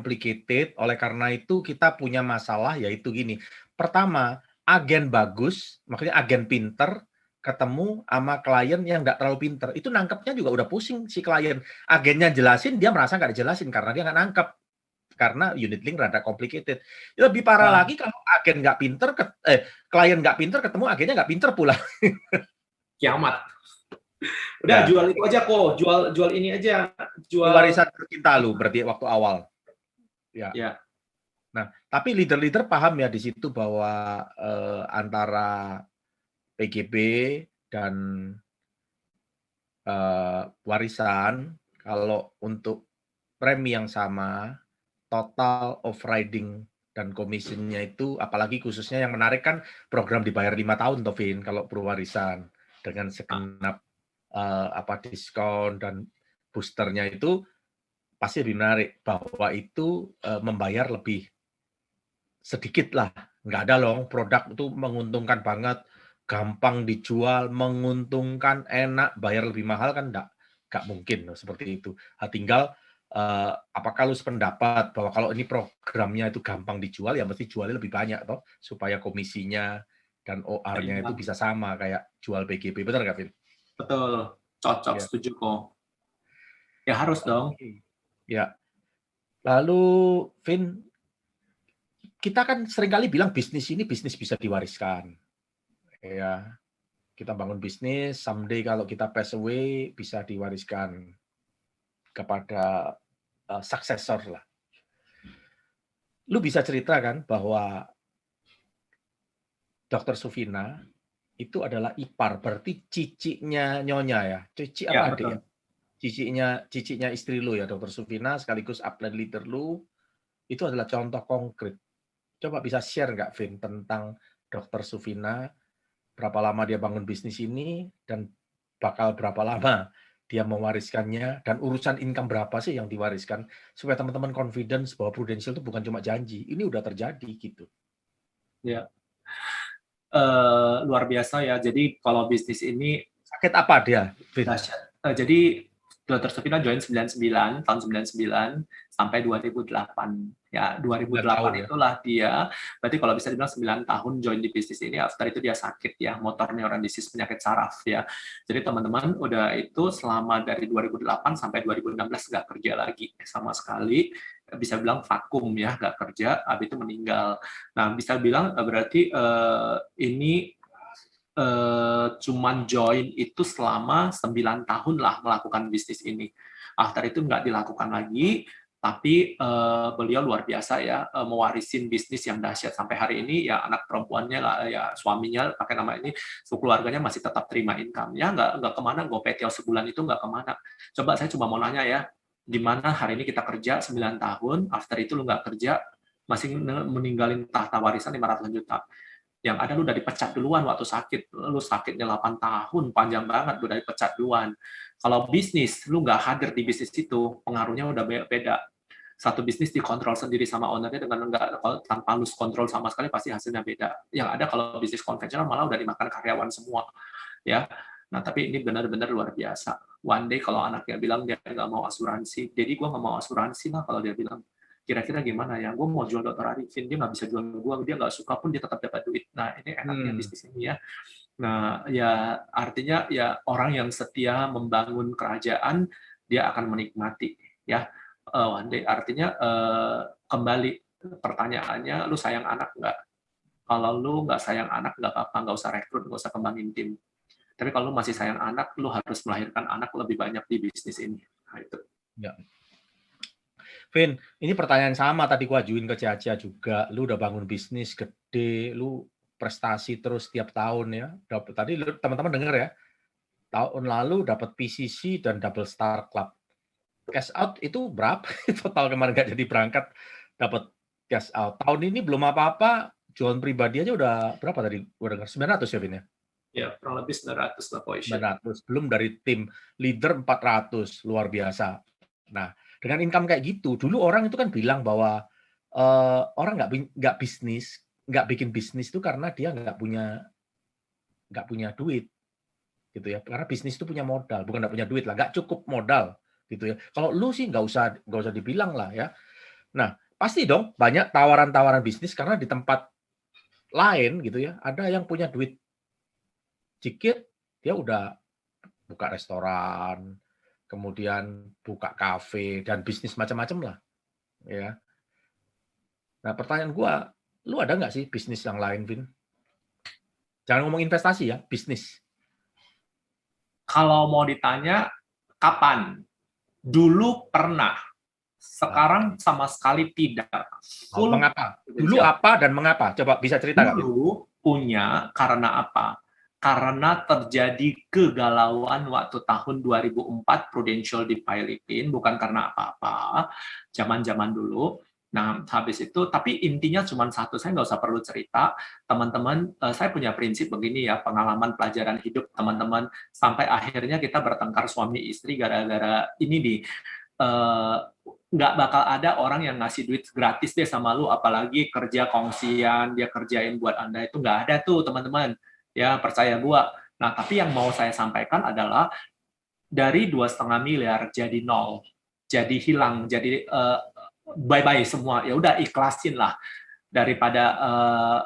complicated, oleh karena itu kita punya masalah yaitu gini, pertama, agen bagus, maksudnya agen pinter, ketemu sama klien yang nggak terlalu pinter, itu nangkepnya juga udah pusing si klien. Agennya jelasin, dia merasa nggak dijelasin karena dia nggak nangkep. Karena unit link rada complicated. Lebih parah Nah, lagi kalau agen nggak pinter, klien nggak pinter, ketemu agennya nggak pinter pula. kiamat. Udah Ya, jual itu aja kok, jual ini aja, ini jual warisan tercinta lu berarti waktu awal. Ya. ya. Nah, tapi leader-leader paham ya di situ bahwa antara PGB dan warisan kalau untuk premi yang sama, total overriding dan commission-nya itu apalagi khususnya yang menarik kan program dibayar 5 tahun toh Vin, kalau perwarisan dengan segenap diskon dan boosternya itu pasti lebih menarik bahwa itu membayar lebih sedikit lah, nggak ada loh produk itu menguntungkan banget, gampang dijual, menguntungkan, enak, bayar lebih mahal kan nggak mungkin loh seperti itu. Tinggal apakah lu sependapat bahwa kalau ini programnya itu gampang dijual ya mesti jualnya lebih banyak toh supaya komisinya dan OR-nya itu bisa sama kayak jual PGB, benar nggak Vin? Betul, cocok, Ya. setuju kok. Ya harus dong. Oke. Ya. Lalu Vin, kita kan seringkali bilang bisnis ini bisnis bisa diwariskan. Ya, kita bangun bisnis, someday kalau kita pass away bisa diwariskan kepada successor lah. Lu bisa cerita kan bahwa Dr. Sufina itu adalah ipar, berarti ciciknya Nyonya ya? Cici Ya, apa adik ya? betul. Ciciknya istri lu ya, Dr. Sufina sekaligus upline leader lu, itu adalah contoh konkret. Coba bisa share nggak, Vin, tentang Dr. Sufina, berapa lama dia bangun bisnis ini, dan bakal berapa lama dia mewariskannya, dan urusan income berapa sih yang diwariskan, supaya teman-teman confidence bahwa Prudential itu bukan cuma janji, ini udah terjadi gitu. Ya. Luar biasa ya. Jadi kalau bisnis ini Sakit apa dia, Vin? dahsyat. Jadi Dr. Sofina join 99, tahun 99 sampai 2008. Ya, 9 tahun 2008 ya. itulah dia. Berarti kalau bisa dibilang 9 tahun join di bisnis ini, after itu dia sakit ya, motor neuron disease, penyakit saraf ya. Jadi teman-teman udah itu selama dari 2008 sampai 2016 nggak kerja lagi sama sekali. Bisa bilang vakum ya, nggak kerja, habis itu meninggal. Nah, bisa bilang berarti ini cuman join itu selama 9 tahun lah melakukan bisnis ini. After itu nggak dilakukan lagi, tapi beliau luar biasa ya, mewarisin bisnis yang dahsyat sampai hari ini. Ya anak perempuannya lah, ya suaminya pakai nama ini, keluarganya masih tetap terima income. Ya nggak kemana, gopetio sebulan itu nggak kemana. Coba saya coba mau nanya ya, di mana hari ini kita kerja 9 tahun, after itu lu nggak kerja, masih meninggalin tahta warisan 500 juta. Yang ada lu udah dipecat duluan waktu sakit, lu sakitnya 8 tahun, panjang banget, lu udah dipecat duluan. Kalau bisnis, lu nggak hadir di bisnis itu, pengaruhnya udah beda. Satu bisnis dikontrol sendiri sama ownernya dengan nggak, tanpa lu kontrol sama sekali pasti hasilnya beda. Yang ada kalau bisnis konvensional malah udah dimakan karyawan semua, ya. Nah, tapi ini benar-benar luar biasa. One day kalau anaknya bilang dia nggak mau asuransi, jadi gue nggak mau asuransi lah kalau dia bilang, kira-kira gimana ya, gue mau jual Dr. Arifin, dia nggak bisa jual gue, dia nggak suka pun dia tetap dapat duit. Nah, ini enaknya bisnis ini ya. Nah, ya artinya ya orang yang setia membangun kerajaan, dia akan menikmati. Ya, one day artinya kembali pertanyaannya, lu sayang anak nggak? Kalau lu nggak sayang anak, nggak apa-apa, nggak usah rekrut, nggak usah kembangin tim. Tapi kalau lu masih sayang anak, lu harus melahirkan anak lebih banyak di bisnis ini. Nah, itu. Ya. Vin, ini pertanyaan sama tadi gua ajuin ke Caca juga. Lu udah bangun bisnis gede, lu prestasi terus tiap tahun ya. Tadi teman-teman dengar ya, tahun lalu dapat PCC dan Double Star Club. Cash out itu berapa? Total kemarin nggak jadi berangkat dapat cash out. Tahun ini belum apa-apa, jualan pribadi aja udah berapa tadi? Gua dengar 900 ya, Vin ya? Ya, kurang lebih 900 lah Poisha. 900, belum dari tim leader 400, luar biasa. Nah, dengan income kayak gitu, dulu orang itu kan bilang bahwa orang nggak bisnis, nggak bikin bisnis itu karena dia nggak punya duit, gitu ya. Karena bisnis itu punya modal, bukan nggak punya duit lah, nggak cukup modal, gitu ya. Kalau lu sih nggak usah dibilang lah ya. Nah, pasti dong banyak tawaran-tawaran bisnis karena di tempat lain gitu ya, ada yang punya duit dikit, dia udah buka restoran, kemudian buka kafe dan bisnis macam-macam lah, ya. Nah, pertanyaan gua, lu ada nggak sih bisnis yang lain, Vin? Jangan ngomong investasi ya, bisnis. Kalau mau ditanya kapan? Dulu pernah, sekarang sama sekali tidak. Full Mengapa? Dulu potential. apa dan mengapa? Coba bisa cerita nggak, Vin? Dulu punya karena apa? Karena terjadi kegalauan waktu tahun 2004 Prudential di Filipina, bukan karena apa-apa, zaman-zaman dulu. Nah, habis itu, tapi intinya cuma satu, saya nggak usah perlu cerita, teman-teman, saya punya prinsip begini ya, pengalaman pelajaran hidup teman-teman, sampai akhirnya kita bertengkar suami istri gara-gara ini nih, nggak bakal ada orang yang ngasih duit gratis deh sama lu, apalagi kerja kongsian, dia kerjain buat Anda, itu nggak ada tuh teman-teman, ya percaya gua. Nah, tapi yang mau saya sampaikan adalah dari 2,5 miliar jadi nol, jadi hilang, jadi bye-bye semua, ya udah ikhlasin lah daripada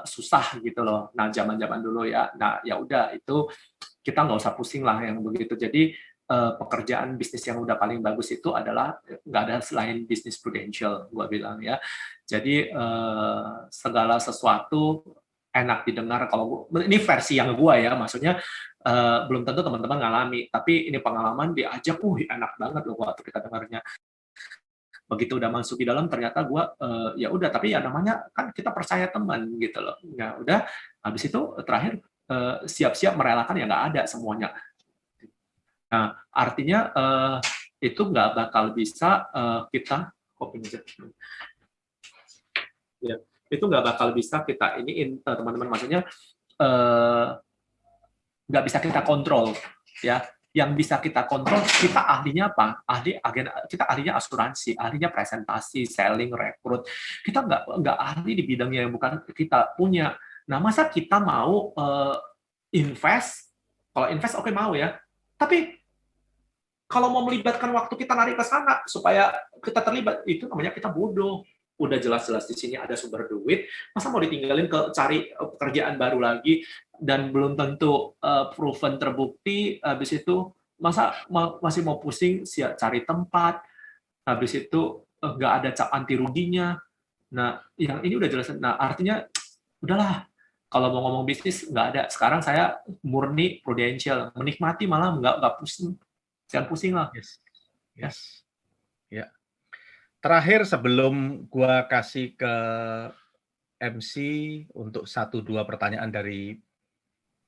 susah gitu loh. Nah, zaman-zaman dulu ya, nah ya udah itu kita nggak usah pusing lah yang begitu. Jadi pekerjaan bisnis yang udah paling bagus itu adalah nggak ada selain bisnis Prudential, gua bilang ya. Jadi segala sesuatu enak didengar kalau ini versi yang gua ya, maksudnya belum tentu teman-teman ngalami, tapi ini pengalaman diajak, enak banget loh waktu kita dengarnya. Begitu udah masuk di dalam ternyata gua ya udah, tapi ya namanya kan kita percaya teman gitu loh. Ya udah, habis itu terakhir siap-siap merelakan ya nggak ada semuanya. Nah, artinya itu nggak bakal bisa kita ya, itu nggak bakal bisa kita iniin teman-teman, maksudnya eh, nggak bisa kita kontrol ya. Yang bisa kita kontrol, kita ahlinya apa? Kita ahlinya asuransi, ahlinya presentasi, selling, rekrut. Kita nggak ahli di bidangnya yang bukan kita punya. Nah, masa kita mau invest? Kalau invest oke mau ya, tapi kalau mau melibatkan waktu kita narik ke sana supaya kita terlibat, itu namanya kita bodoh. Udah jelas-jelas di sini ada sumber duit, masa mau ditinggalin ke cari pekerjaan baru lagi dan belum tentu proven terbukti, habis itu masa masih mau pusing cari tempat, habis itu nggak ada cap anti ruginya. Nah, yang ini udah jelas. Nah, artinya udahlah, kalau mau ngomong bisnis nggak ada. Sekarang saya murni Prudential, menikmati malah nggak pusing. Jangan pusing lah. Yes. Ya. Yes. Ya. Terakhir sebelum gua kasih ke MC untuk 1-2 pertanyaan dari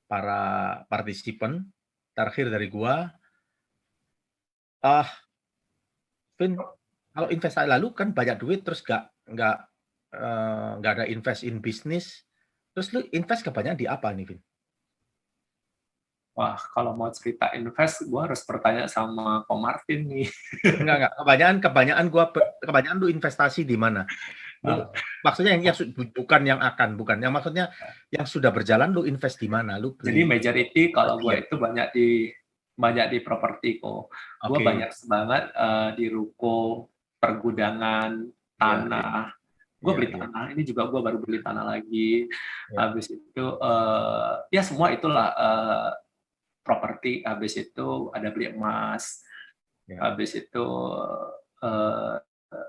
para partisipan, terakhir dari gua, Vin, kalau investasi lalu kan banyak duit terus nggak ada invest in bisnis, terus lu invest kebanyakan di apa nih, Vin? Wah, kalau mau cerita invest, gue harus bertanya sama Ko Martin nih. Enggak, kebanyakan lu investasi di mana? Lu maksudnya yang bukan yang akan, bukan. Yang maksudnya yang sudah berjalan lu invest di mana? Lu Jadi beli majority kalau gue bagian. itu banyak di properti kok. Gue Oke. banyak banget di ruko, pergudangan, Iya, iya, tanah. Gue iya, beli iya, tanah. Ini juga gue baru beli tanah lagi. iya, Habis itu ya semua itulah properti. Habis itu ada beli emas. iya, Habis itu eh,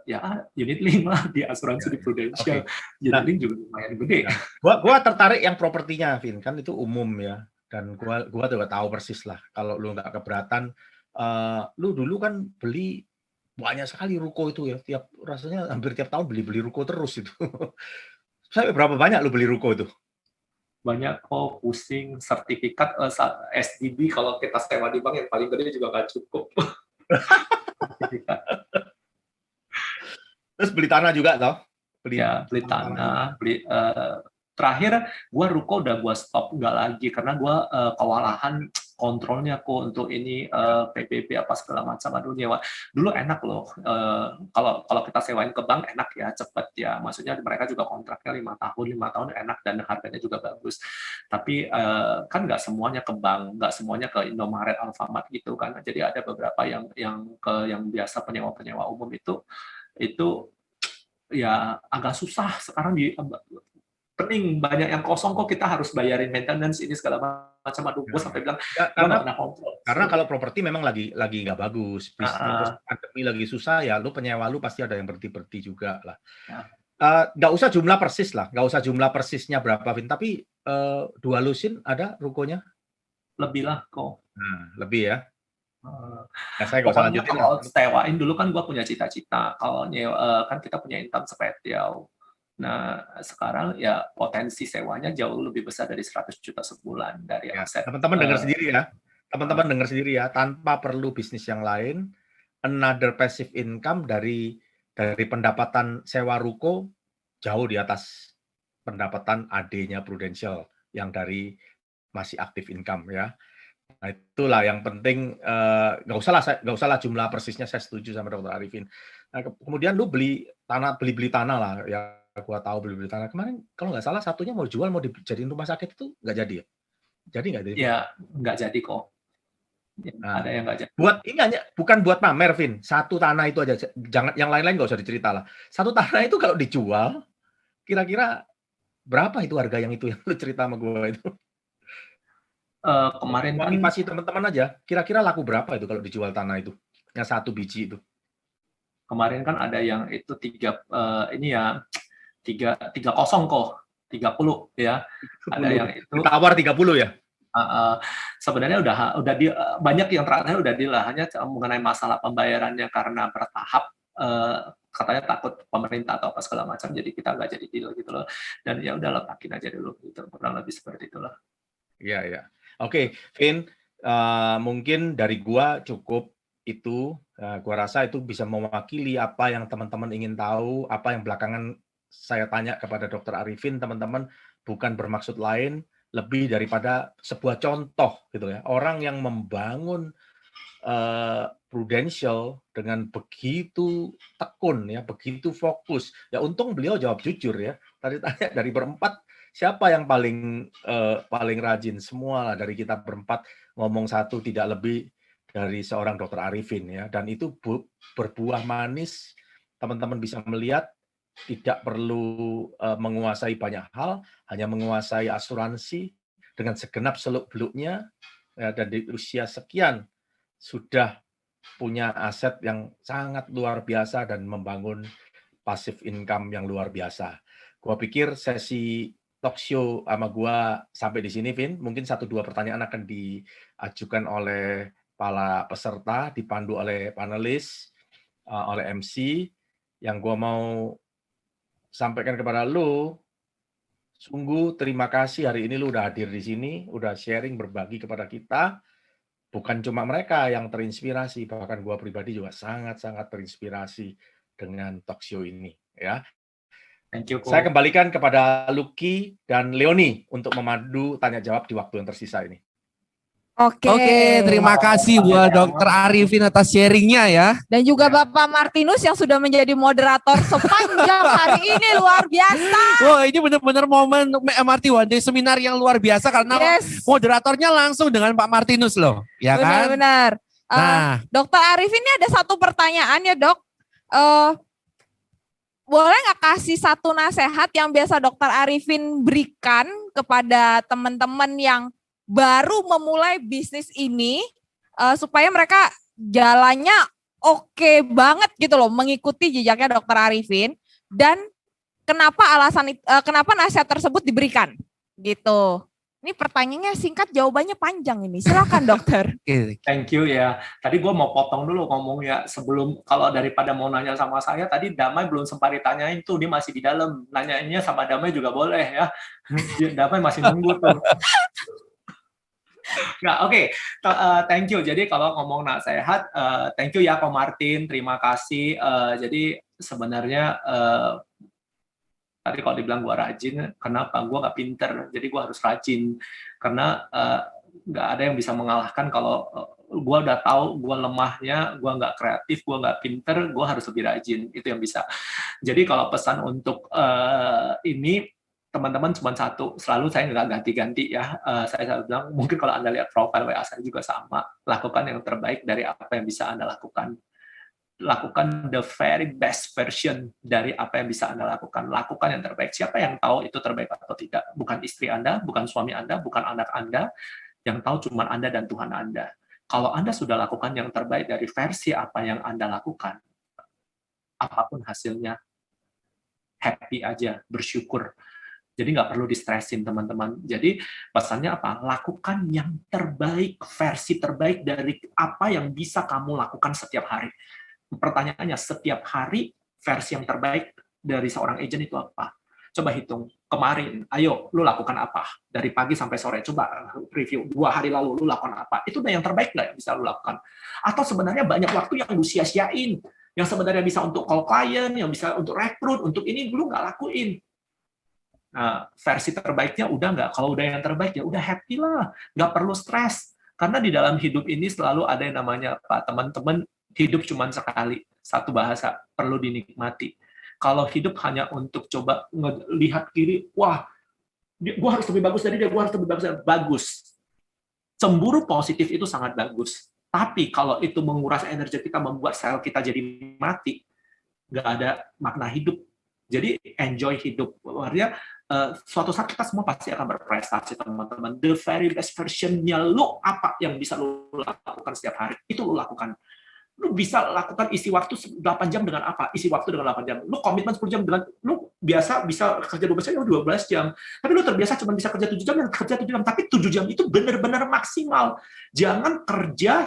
ya unit link lah di iya, asuransi di iya. Oke. Prudential. Unit Nah, link juga lumayan gede. ya. Gua tertarik yang propertinya, Vin. Kan itu umum ya. Dan gua juga tahu persis lah kalau lu nggak keberatan, lu dulu kan beli banyak sekali ruko itu ya. Rasanya hampir tiap tahun beli-beli ruko terus itu. Sampai berapa banyak lu beli ruko itu? Banyak kok pusing sertifikat SDB kalau kita sewa di bank yang paling gede juga nggak cukup. Sertifikat. Terus beli tanah juga toh? Beli Ya beli tanah juga. tanah, beli terakhir gua ruko udah gua stop nggak lagi karena gua kewalahan kontrolnya kok untuk ini Ya, PBB apa segala macam. Aduh nyewa dulu enak loh, kalau kalau kita sewain ke bank enak ya, cepet ya, maksudnya mereka juga kontraknya 5 tahun enak dan harganya juga bagus. Tapi kan nggak semuanya ke bank, nggak semuanya ke Indomaret, Alfamart gitu kan, jadi ada beberapa yang biasa penyewa umum itu ya agak susah sekarang pening, banyak yang kosong kok kita harus bayarin maintenance ini segala macam. Aduh, gue sampai bilang Ya, gue nggak pernah kontrol. karena kalau properti memang lagi nggak bagus, terus pandemi lagi susah ya, lu penyewa lu pasti ada yang berhenti juga lah. Nggak usah jumlah persis lah, nggak usah jumlah persisnya berapa, Vin. Tapi 2 lusin ada rukonya? Lebih lah kok. Nah, lebih ya. Nah, saya nggak usah Pokoknya lanjutin. kalau sewain dulu kan gue punya cita-cita, kalau nyewa kan kita punya income spesial. Nah, sekarang ya potensi sewanya jauh lebih besar dari 100 juta sebulan dari Ya, aset. teman-teman dengar sendiri ya. Teman-teman dengar sendiri ya, tanpa perlu bisnis yang lain, another passive income dari pendapatan sewa ruko jauh di atas pendapatan AD-nya Prudential yang dari masih aktif income ya. Nah, itulah yang penting, nggak usah lah jumlah persisnya, saya setuju sama Dr. Arifin. Nah, kemudian lu beli tanah lah, ya gua tahu beli tanah. Kemarin kalau nggak salah satunya mau jual, mau dijadiin rumah sakit itu nggak jadi ya? Jadi nggak jadi? Ya, nggak jadi kok. Nah, Ada yang nggak jadi. ini hanya bukan buat pamer, Vin. Satu tanah itu aja, jangan yang lain-lain nggak usah dicerita lah. Satu tanah itu kalau dijual, kira-kira berapa itu harga yang itu yang lu cerita sama gua itu? Kemarin kan Motivasi teman-teman aja, kira-kira laku berapa itu kalau dijual tanah itu? Yang 1 biji itu. kemarin kan ada yang itu ini ya 30 kok, 30 ya. Ada yang itu ditawar 30 ya? sebenarnya udah banyak yang terakhir udah deal lah, hanya mengenai masalah pembayarannya karena bertahap, katanya takut pemerintah atau apa segala macam, jadi kita nggak jadi deal gitu loh. Dan ya udah letakin aja dulu gitu, kurang lebih seperti itulah. Iya, iya. Oke, Vin, mungkin dari gua cukup itu. Gua rasa itu bisa mewakili apa yang teman-teman ingin tahu, apa yang belakangan saya tanya kepada Dr. Arifin, teman-teman, bukan bermaksud lain, lebih daripada sebuah contoh gitu ya. Orang yang membangun Prudential dengan begitu tekun ya, begitu fokus. Ya untung beliau jawab jujur ya. Tadi tanya dari berempat siapa yang paling paling rajin, semua lah dari kita berempat ngomong satu tidak lebih dari seorang Dr. Arifin ya. Dan itu berbuah manis. Teman-teman bisa melihat tidak perlu menguasai banyak hal, hanya menguasai asuransi dengan segenap seluk-beluknya ya, dan di usia sekian sudah punya aset yang sangat luar biasa dan membangun passive income yang luar biasa. Gua pikir sesi talk show sama gua sampai di sini, Vin. Mungkin 1-2 pertanyaan akan diajukan oleh para peserta, dipandu oleh panelis, oleh MC. Yang gua mau sampaikan kepada lu, sungguh terima kasih hari ini lu udah hadir di sini, udah sharing, berbagi kepada kita. Bukan cuma mereka yang terinspirasi, bahkan gua pribadi juga sangat-sangat terinspirasi dengan talk show ini, ya. Thank you, Saya Ko. kembalikan kepada Lucky dan Leoni untuk memandu tanya jawab di waktu yang tersisa ini. Oke, terima kasih buat Dr. Arifin atas sharingnya ya. Dan juga Bapak Martinus yang sudah menjadi moderator sepanjang hari ini, luar biasa. Wah, ini benar-benar momen MRT One Day seminar yang luar biasa karena moderatornya langsung dengan Pak Martinus loh, ya kan? Benar-benar. Nah, Dr. Arifin ini ada satu pertanyaan ya dok. Boleh nggak kasih satu nasihat yang biasa Dr. Arifin berikan kepada teman-teman yang baru memulai bisnis ini supaya mereka jalannya oke banget gitu loh, mengikuti jejaknya Dr. Arifin, dan kenapa nasihat tersebut diberikan gitu. Ini pertanyaannya singkat, jawabannya panjang ini. Silakan dokter. Thank you ya. Tadi gue mau potong dulu ngomong ya, sebelum kalau daripada mau nanya sama saya, tadi Damai belum sempat ditanyain tuh, dia masih di dalam. Nanyainnya sama Damai juga boleh ya. Damai masih nunggu tuh. Nah, oke. Thank you. Jadi kalau ngomong nasihat, thank you ya Ko Martin, terima kasih. Jadi sebenarnya tadi kalau dibilang gue rajin, kenapa? Gue nggak pinter, jadi gue harus rajin. Karena nggak ada yang bisa mengalahkan kalau gue udah tahu gue lemahnya, gue nggak kreatif, gue nggak pinter, gue harus lebih rajin. Itu yang bisa. Jadi kalau pesan untuk ini, teman-teman cuma satu, selalu saya nggak ganti-ganti ya. Saya selalu bilang, mungkin kalau Anda lihat profil WA saya juga sama, lakukan yang terbaik dari apa yang bisa Anda lakukan. lakukan the very best version dari apa yang bisa Anda lakukan. Lakukan yang terbaik. Siapa yang tahu itu terbaik atau tidak? Bukan istri Anda, bukan suami Anda, bukan anak Anda. Yang tahu cuma Anda dan Tuhan Anda. Kalau Anda sudah lakukan yang terbaik dari versi apa yang Anda lakukan, apapun hasilnya, happy aja, bersyukur. Jadi nggak perlu distresin teman-teman. Jadi pesannya apa? Lakukan yang terbaik, versi terbaik dari apa yang bisa kamu lakukan setiap hari. Pertanyaannya, setiap hari versi yang terbaik dari seorang agent itu apa? Coba hitung, kemarin, ayo, lu lakukan apa? Dari pagi sampai sore, coba review, 2 hari lalu, lu lakukan apa? Itu udah yang terbaik nggak yang bisa lu lakukan? Atau sebenarnya banyak waktu yang lu sia-siain, yang sebenarnya bisa untuk call klien, yang bisa untuk rekrut, untuk ini, lu nggak lakuin. Nah, versi terbaiknya udah nggak? Kalau udah yang terbaik, ya udah happy lah, nggak perlu stres. Karena di dalam hidup ini selalu ada yang namanya, Pak, teman-teman, hidup cuma sekali, satu bahasa, perlu dinikmati. Kalau hidup hanya untuk coba lihat kiri, wah, gue harus lebih bagus dari dia, gue harus lebih bagus dari dia. Bagus. Cemburu positif itu sangat bagus. Tapi kalau itu menguras energi kita, membuat sel kita jadi mati, nggak ada makna hidup. Jadi enjoy hidup. Artinya, suatu saat kita semua pasti akan berprestasi, teman-teman. The very best version-nya lu, apa yang bisa lu lakukan setiap hari, itu lu lakukan. Lu bisa lakukan isi waktu 8 jam dengan apa? Isi waktu dengan 8 jam. Lu komitmen 10 jam dengan, lu biasa bisa kerja 12 jam, 12 jam. Tapi lu terbiasa cuma bisa kerja 7 jam, yang kerja 7 jam. Tapi 7 jam itu benar-benar maksimal. Jangan kerja,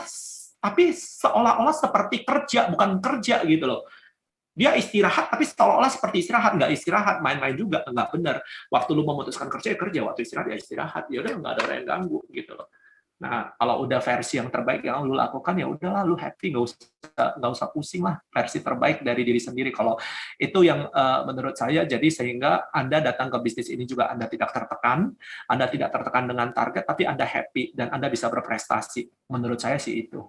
tapi seolah-olah seperti kerja, bukan kerja gitu loh. Dia istirahat, tapi seolah-olah seperti istirahat. Nggak istirahat, main-main juga. Nggak benar. Waktu lu memutuskan kerja, ya kerja. Waktu istirahat, ya istirahat. Ya udah, nggak ada orang yang ganggu gitu loh. Nah, kalau udah versi yang terbaik yang lu lakukan, ya udahlah, lu happy, nggak usah pusing lah, versi terbaik dari diri sendiri. Kalau itu yang menurut saya, jadi sehingga Anda datang ke bisnis ini juga Anda tidak tertekan dengan target, tapi Anda happy dan Anda bisa berprestasi. Menurut saya sih itu.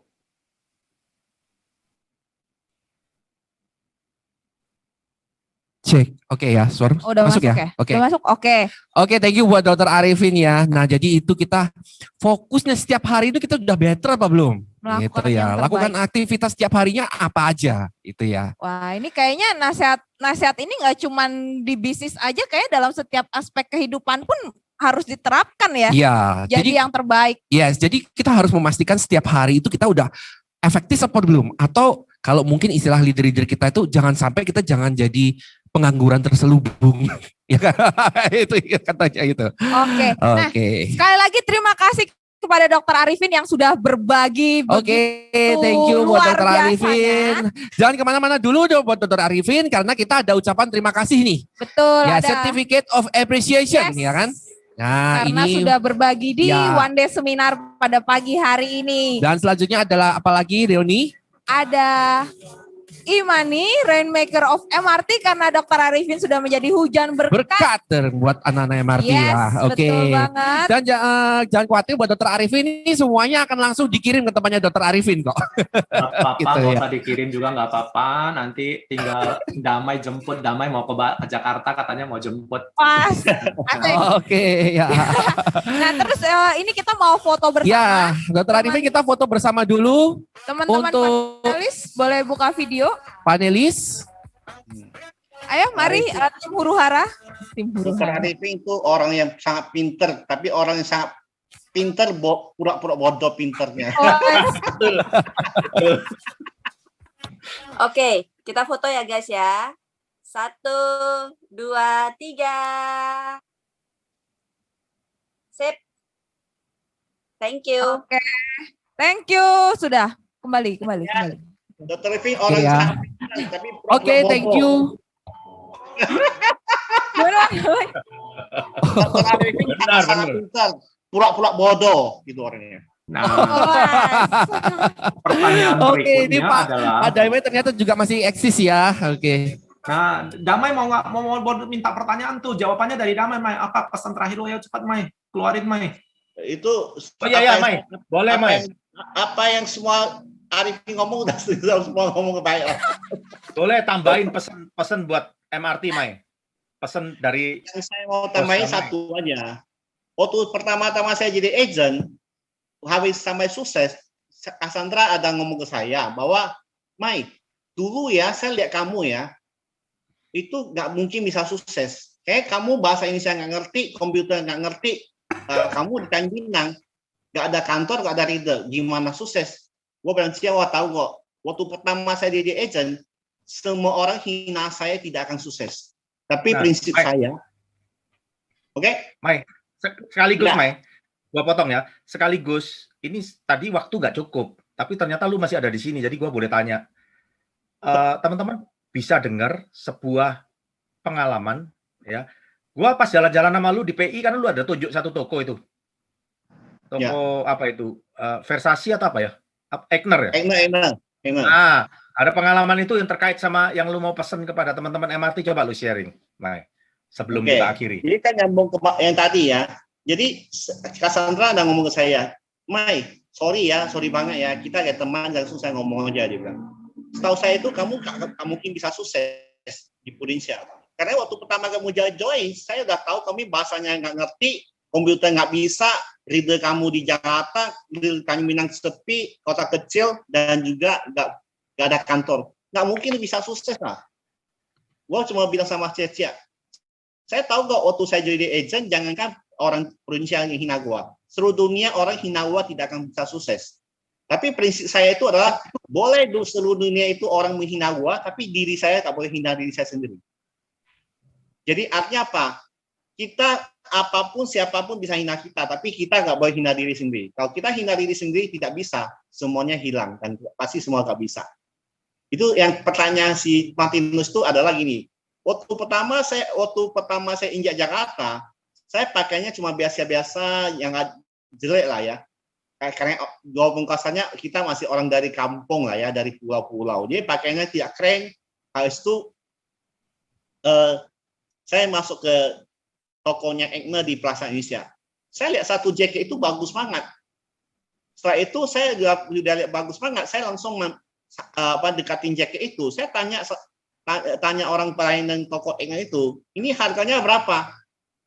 Cek, oke ya, suara Udah masuk ya? Oke. Udah masuk, oke. Oke, thank you buat Dokter Arifin ya. Nah, jadi itu kita fokusnya setiap hari itu kita udah better apa belum? Melakukan Gitu yang ya. terbaik. Lakukan aktivitas setiap harinya apa aja, itu ya. Wah, ini kayaknya nasihat ini nggak cuman di bisnis aja, kayak dalam setiap aspek kehidupan pun harus diterapkan ya. Iya. Jadi yang terbaik. Yes, jadi kita harus memastikan setiap hari itu kita udah efektif apa belum? Atau kalau mungkin istilah leader-leader kita itu jangan sampai kita jangan jadi pengangguran terselubung. Ya kan? Itu katanya itu. Oke. Nah, sekali lagi terima kasih kepada Dokter Arifin yang sudah berbagi. Oke, thank you buat Dokter Arifin. Jangan kemana-mana dulu dong buat Dokter Arifin karena kita ada ucapan terima kasih nih. Betul. Ya, ada Certificate of Appreciation, yes. Ya kan? Nah, karena ini sudah berbagi di ya. One Day Seminar pada pagi hari ini. Dan selanjutnya adalah apa lagi, Reoni? Ada Imani, Rainmaker of MRT, karena Dokter Arifin sudah menjadi hujan berkat. Buat anak-anak MRT Yes, ya. Oke. betul banget. Dan jangan khawatir buat Dokter Arifin ini semuanya akan langsung dikirim ke tempatnya Dokter Arifin kok. Nggak apa-apa, Gitu nggak ya. usah dikirim juga nggak apa-apa. Nanti tinggal Damai jemput. Damai mau ke Jakarta, katanya mau jemput. Pas. Asik. Oke, ya. Nah, terus ini kita mau foto bersama. Ya, Dokter Arifin kita foto bersama dulu. Teman-teman untuk panelis boleh buka video. Panelis. Ayo, mari tim huru hara. Tim huru Dokter hara. Arifin itu orang yang sangat pinter, tapi orang yang sangat pinter pura-pura bodoh pinternya. Oke, kita foto ya guys ya. 1, 2, 3. Sip. Thank you. Oke. Thank you. Sudah. Kembali. Dokter Arifin orang Iya. yang sangat pinter, tapi pura-pura Oke, thank bodoh. you. Gimana? Dokter Arifin sangat pinter, pura-pura bodoh gitu orangnya. Nah, Mas. pertanyaan Oke, ini berikutnya Pak adalah, Damai ternyata juga masih eksis ya. Oke. nah, Damai mau minta pertanyaan tuh, jawabannya dari Damai, Mai. Apa pesan terakhir lo ya, cepat, Mai. Keluarin, Mai. Itu Oh iya, Mai. Boleh, Mai. Apa yang semua Arifin ngomong udah semua ngomong baik lah. Boleh tambahin pesan buat MRT, Mai. Pesan dari Yang saya mau tambahin satu aja. Waktu pertama-tama saya jadi agent, habis sampai sukses, Cassandra ada ngomong ke saya bahwa, Mai, dulu ya, saya lihat kamu ya, itu nggak mungkin bisa sukses. Kayak kamu bahasa Indonesia nggak ngerti, komputer nggak ngerti, kamu di Tanjung Pinang, nggak ada kantor, nggak ada reader, gimana sukses? Gue bilang, wah tahu kok. Waktu pertama saya jadi agent, semua orang hina saya tidak akan sukses. Tapi prinsip saya, oke? Mai, sekaligus Ya. Mai, gua potong ya. Sekaligus, ini tadi waktu nggak cukup, tapi ternyata lu masih ada di sini, jadi gua boleh tanya. Teman-teman bisa dengar sebuah pengalaman, ya. Gua pas jalan-jalan sama lu di PI, kan lu ada tunjuk satu toko itu. Toko apa itu? Versace atau apa ya? Eigner ya? Enak. Nah, ada pengalaman itu yang terkait sama yang lu mau pesan kepada teman-teman MRT, coba lu sharing, Mai. Sebelum kita akhiri. Jadi kan nyambung ke yang tadi ya. Jadi Cassandra ada ngomong ke saya, Mai, sorry banget ya, kita kayak teman langsung saya ngomong aja, dia bilang. Setahu saya itu kamu gak mungkin bisa sukses di Prudensial. Karena waktu pertama kamu join, saya udah tahu kamu bahasanya nggak ngerti, komputer nggak bisa, reader kamu di Jakarta, di Tanjung Pinang sepi, kota kecil, dan juga nggak ada kantor. Nggak mungkin bisa sukses lah. Gue cuma bilang sama Cecia, saya tahu kok waktu saya jadi agent, jangankan orang Prudensial yang hina gue. Seluruh dunia orang hina gue tidak akan bisa sukses. Tapi prinsip saya itu adalah, boleh seluruh dunia itu orang menghina gue, tapi diri saya tak boleh hina diri saya sendiri. Jadi artinya apa? Kita apapun siapapun bisa hina kita, tapi kita nggak boleh hina diri sendiri. Kalau kita hina diri sendiri tidak bisa, semuanya hilang dan pasti semua nggak bisa. Itu yang pertanyaan si Martinus itu adalah gini. Waktu pertama saya injak Jakarta, saya pakainya cuma biasa-biasa yang jelek lah ya. Karena walaupun kasarnya kita masih orang dari kampung lah ya, dari pulau-pulau. Jadi pakainya tidak keren. Habis itu saya masuk ke tokonya Eigner di Plaza Indonesia. Saya lihat satu jaket itu bagus banget. Setelah itu saya udah lihat bagus banget, saya langsung dekatin jaket itu. Saya tanya orang pelayanan toko Eigner itu, ini harganya berapa?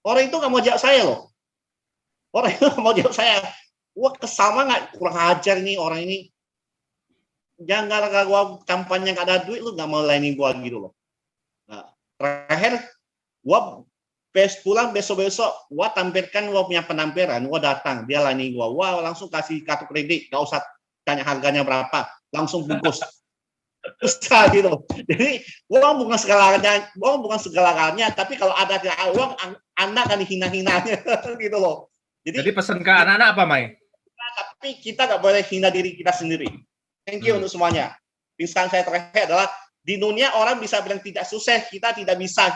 Orang itu nggak mau jawab saya loh. Orang itu nggak mau jawab saya. Wah, kesal banget, kurang ajar nih orang ini. Jangan gara-gara gua kampanye nggak ada duit, lu nggak mau layanin gua gitu loh. Nah, terakhir gua pulang besok-besok, gua tampilkan gua punya penampilan, gua datang, dia layani gua, wah langsung kasih kartu kredit, nggak usah tanya harganya berapa, langsung bungkus. Susah gitu. Jadi uang bukan segalanya, tapi kalau ada uang, Anda akan dihina-hinanya gitu loh. Jadi pesan ke anak-anak apa, Mai? Tapi kita nggak boleh hina diri kita sendiri. Thank you untuk semuanya. Pesan saya terakhir adalah, di dunia orang bisa bilang tidak sukses, kita tidak bisa.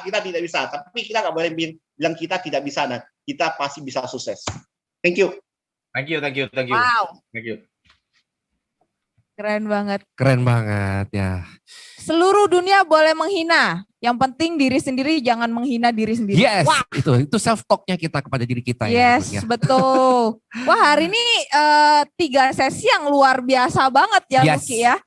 Tapi kita nggak boleh bilang kita tidak bisa, dan kita pasti bisa sukses. Thank you. Thank you. Wow. Thank you. Keren banget. Keren banget ya. Seluruh dunia boleh menghina. Yang penting diri sendiri jangan menghina diri sendiri. Yes, Wah. itu self talknya kita kepada diri kita. Yes, ya. betul. Wah, hari ini 3 sesi yang luar biasa banget ya, Yes. Luki ya.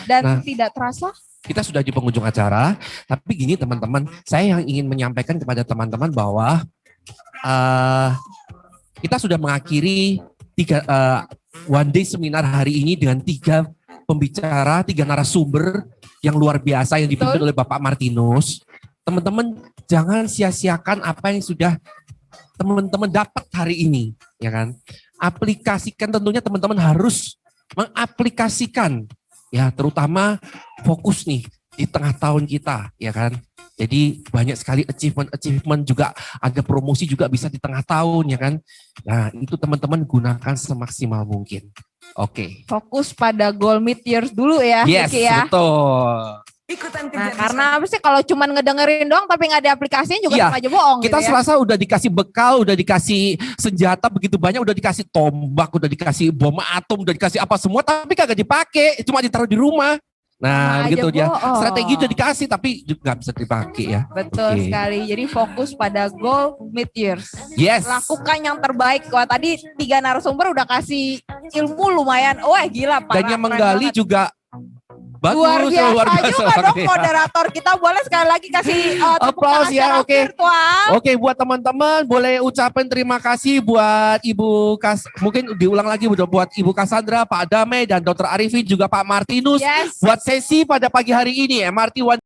Dan tidak terasa. Kita sudah di penghujung acara, tapi gini teman-teman, saya yang ingin menyampaikan kepada teman-teman bahwa kita sudah mengakhiri 3 one day seminar hari ini dengan 3 pembicara, 3 narasumber yang luar biasa yang dipimpin oleh Bapak Martinus. Teman-teman jangan sia-siakan apa yang sudah teman-teman dapat hari ini, ya kan? Aplikasikan, tentunya teman-teman harus mengaplikasikan, ya terutama fokus nih di tengah tahun kita, ya kan? Jadi banyak sekali achievement juga, ada promosi juga bisa di tengah tahun, ya kan? Nah itu teman-teman gunakan semaksimal mungkin. Oke. Fokus pada goal mid-years dulu ya, Yes, Luki ya. betul. Nah, karena apa sih kalau cuman ngedengerin doang tapi nggak ada aplikasinya juga sama aja bohong Kita gitu ya. Selasa udah dikasih bekal, udah dikasih senjata begitu banyak, udah dikasih tombak, udah dikasih bom atom, udah dikasih apa semua, tapi kagak dipakai, cuma ditaruh di rumah. Nah, begitu dia. Strategi udah dikasih tapi nggak bisa dipakai ya. Betul sekali. Jadi fokus pada goal mid-years. Yes. Lakukan yang terbaik. Wah, tadi 3 narasumber udah kasih ilmu lumayan. Wah, gila Pak. Dan yang menggali juga Bagus, Luar biasa juga dong moderator kita. Boleh sekali lagi kasih tepuk Applause tangan ya, secara oke. virtual. Oke, buat teman-teman boleh ucapin terima kasih buat mungkin diulang lagi buat Ibu Cassandra, Pak Adame, dan Dr. Arifin, juga Pak Martinus Yes. buat sesi pada pagi hari ini MRT One